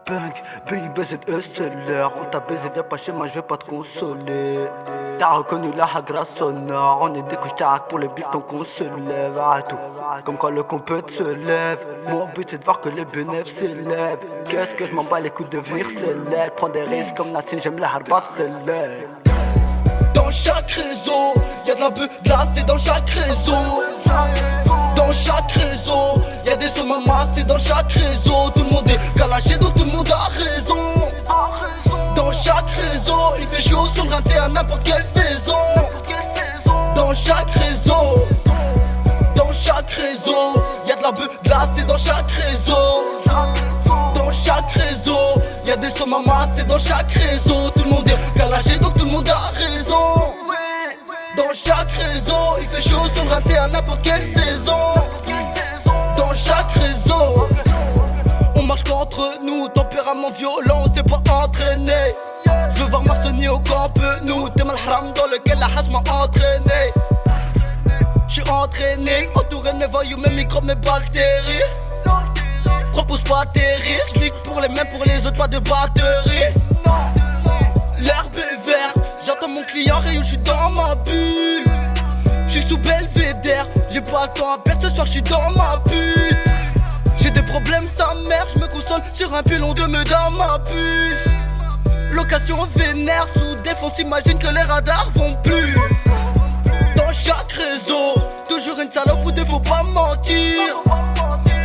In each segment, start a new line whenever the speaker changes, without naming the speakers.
Punk, BIBZESLR, on t'a baisé, viens pas chez moi, je vais pas te consoler. T'as reconnu la hagra sonore, on est des couches tarac pour les bifetons qu'on se lève à tout. Comme quand le compète se lève, mon but c'est de voir que les bénéfices s'élèvent. Qu'est-ce que je m'en bats les coups de devenir célèbre. Prends des risques comme Nassine, j'aime la harbat célèbre.
Dans chaque réseau, y'a de la beuh glacée dans chaque réseau. Dans chaque réseau, y'a des sommes amassés dans chaque réseau. Tout le monde est calaché donc tout le monde a raison. Dans chaque réseau, il fait chaud sur le rinté à n'importe quelle saison. Dans chaque réseau, y'a de la beuh glacée dans chaque réseau. Dans chaque réseau, y'a des sommes amassés dans chaque réseau. Tout le monde est calaché donc tout le monde a raison. Dans chaque réseau, il fait chaud sur le rinté à n'importe quelle saison. Dans chaque réseau, on marche qu'entre nous, tempérament violent, on s'est pas entraîné. Je veux voir Marsonnier au camp, nous, t'es mal haram dans lequel la hache m'a entraîné. J'suis entraîné, entouré de mes voyous, mes microbes, mes bactéries. Propose pas tes risques, ligue pour les mêmes, pour les autres, pas de batterie. L'herbe est verte, j'attends mon client, rayon, j'suis dans ma bulle. J'suis sous Belvédère, j'ai pas le temps à perdre, ce soir j'suis dans ma bulle. J'ai des problèmes, sa mère, j'me console sur un pilon de me dans ma puce. Location vénère, sous défense, imagine que les radars vont plus. Dans chaque réseau, toujours une salope ou deux, faut pas mentir.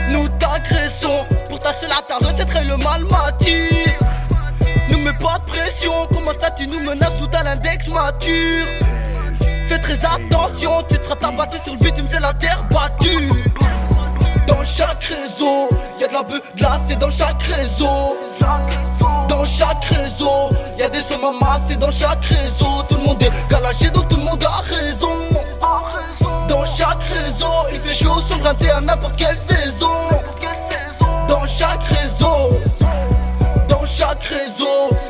Nous t'agressons, pour ta seule ta recette et le mal m'attire. Nous mets pas de pression, comment ça tu nous menaces tout à l'index mature. Fais très attention, tu te feras tabasser sur le bitume, c'est la terre battue. Dans chaque réseau, y'a de la beuh glacée dans chaque réseau. Dans chaque réseau, y'a des sommes amassés dans chaque réseau. Tout le monde est calaché donc tout le monde a raison. Dans chaque réseau, il fait chaud sur le rinté à n'importe quelle saison. Dans chaque réseau,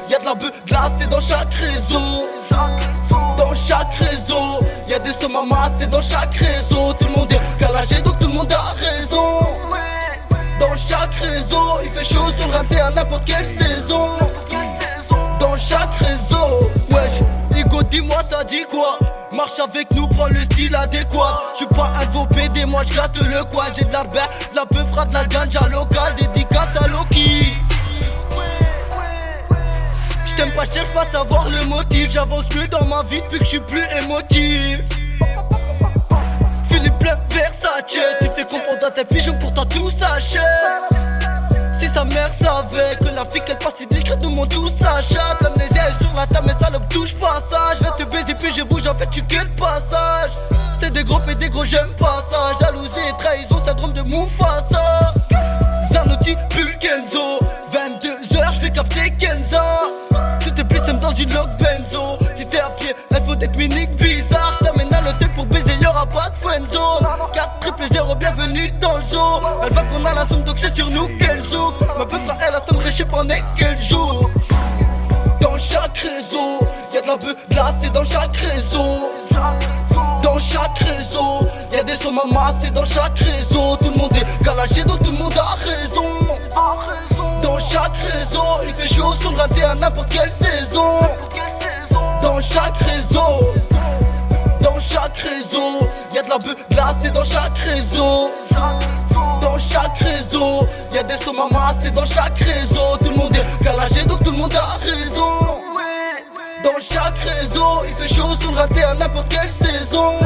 y'a de la beuh glacée dans chaque réseau. Dans chaque réseau, y'a des sommes amassés dans chaque réseau. Tout le monde est calaché donc tout le monde a raison. Dans chaque réseau, il fait chaud sur le rinté à n'importe quelle saison. Dans chaque réseau, wesh, Igo dis-moi ça dit quoi? Marche avec nous, prends le style adéquat. J'suis pas un de vos PD, moi j'gratte le coin. J'ai de l'arbert, de la peufra, de la ganja locale. Dédicace à Loki. J't'aime pas, cherche pas à savoir le motif. J'avance plus dans ma vie depuis que j'suis plus émotif. Philippe le Versace, tu fais comprendre à tes pigeons, pourtant tout s'achète. Si sa mère savait que la fille qu'elle passe si discrète, tout le monde tout s'achète. L'amnésie est sur la table, mais salope touche pas ça. Je vais te baiser puis je bouge, en fait tu que le passage. C'est des gros et des gros, j'aime pas ça. Jalousie et trahison, syndrome de Mufasa. Zanotti, Pulkenzo, 22h, je vais capter Kenza. Tout est plus simple dans une log benzo. Si t'es à pied, il faut être minique bizarre. T'amènes à l'hôtel pour baiser, y'aura pas de friendzone. 4 triple 0, bienvenue dans le zoo. Elle va qu'on a la somme donc c'est sur nous qu'elle joue. Ma peu fera elle a somme réchée pendant quel jour. Dans chaque réseau, y'a de la beuh glacée dans chaque réseau. Dans chaque réseau, y'a des sommes amassés dans chaque réseau. Tout le monde est calaché donc tout le monde a raison. Dans chaque réseau, il fait chaud sur le rinté à n'importe quelle saison. Dans chaque réseau, y'a de la beuh glacée dans chaque réseau. Dans chaque réseau, y'a des sommes amassés dans chaque réseau. Tout le monde est calaché donc tout le monde a raison. Dans chaque réseau, il fait chaud sur le rinté à n'importe quelle saison.